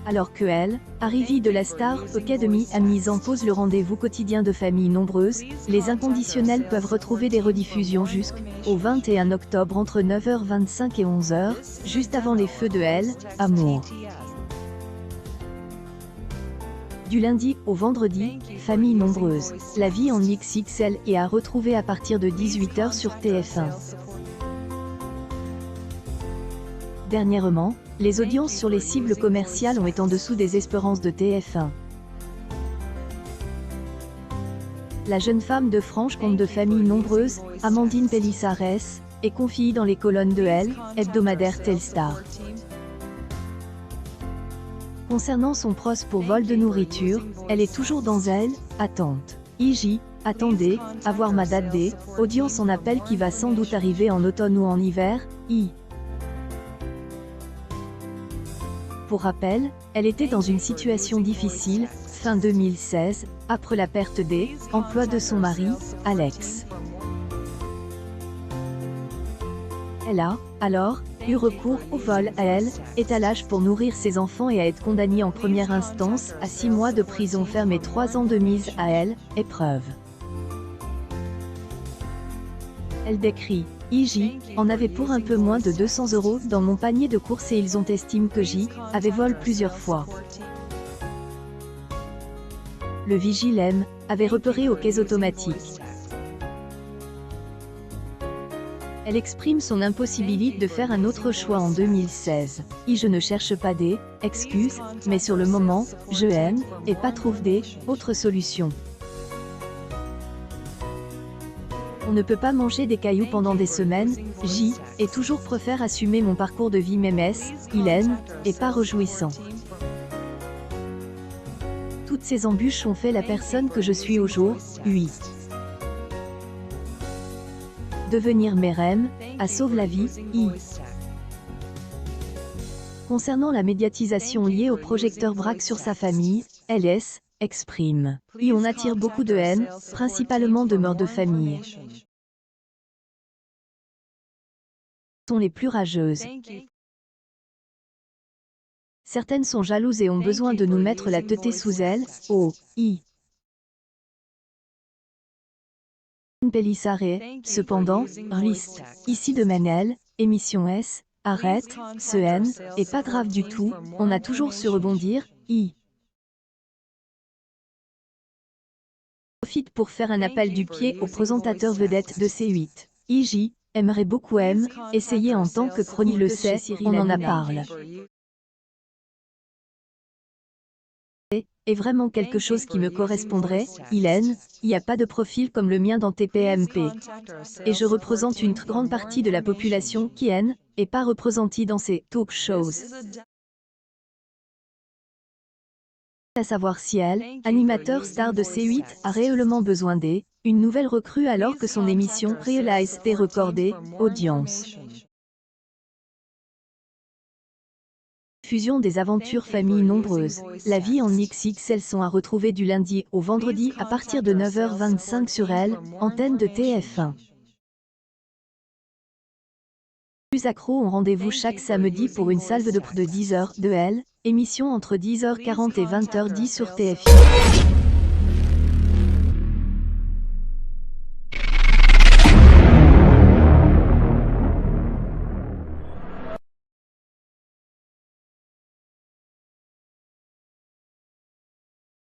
Alors que elle, arrivée de la star Academy a mis en pause le rendez-vous quotidien de familles nombreuses, les inconditionnels peuvent retrouver des rediffusions jusqu'au 21 octobre entre 9h25 et 11h, juste avant les feux de Elle, Amour. Du lundi au vendredi, famille nombreuse, la vie en XXL est à retrouver à partir de 18h sur TF1. Dernièrement, les audiences sur les cibles commerciales ont été en dessous des espérances de TF1. La jeune femme de Franche-Comté de famille nombreuse, Amandine Pelliçarès, est confiée dans les colonnes de Elle, hebdomadaire Telstar. Concernant son procès pour vol de nourriture, elle est toujours dans Elle, attente. IJ, attendez, avoir ma date D, audience en appel qui va sans doute arriver en automne ou en hiver, I. Pour rappel, elle était dans une situation difficile, fin 2016, après la perte des emplois de son mari, Alex. Elle a, alors, eu recours au vol à Elle, étalage pour nourrir ses enfants et à être condamnée en première instance à 6 mois de prison ferme et 3 ans de mise à Elle, épreuve. Elle décrit. IJ en avait pour un peu moins de 200 € dans mon panier de courses et ils ont estimé que j'y avais volé plusieurs fois. Le vigile M avait repéré aux caisses automatiques. Elle exprime son impossibilité de faire un autre choix en 2016. Je ne cherche pas des excuses, mais sur le moment, je aime et pas trouve des autres solutions. On ne peut pas manger des cailloux pendant des semaines, et toujours préfère assumer mon parcours de vie même il aime, et pas réjouissant. Toutes ces embûches ont fait la personne que je suis aujourd'hui. Devenir mère M, à sauve la vie, I. Concernant la médiatisation liée au projecteur braque sur sa famille, LS exprime. On attire beaucoup de haine, principalement de mœurs de famille. Sont les plus rageuses. Certaines sont jalouses et ont besoin de nous mettre la tête sous elles, I. Pelliçarès, cependant, liste. Ici de Manel, émission S, arrête, ce N, est pas grave du tout, on a toujours su rebondir, I. Profite pour faire un appel du pied au présentateur vedette de C8. IJ, aimerait beaucoup essayer en tant que chronique le sait, on en a parlé. Est vraiment quelque chose qui me correspondrait, il n'y a pas de profil comme le mien dans TPMP. Et je représente une très grande partie de la population qui est pas représentée dans ces talk shows. À savoir si elle, animateur star de C8, a réellement besoin une nouvelle recrue alors que son émission réalise des records d'audience. Fusion des aventures familles nombreuses. La vie en XXL sont à retrouver du lundi au vendredi à partir de 9h25 sur Elle, antenne de TF1. Plus accros ont rendez-vous chaque samedi pour une salve de près de 10 heures de Elle, émission entre 10h40 et 20h10 sur TF1.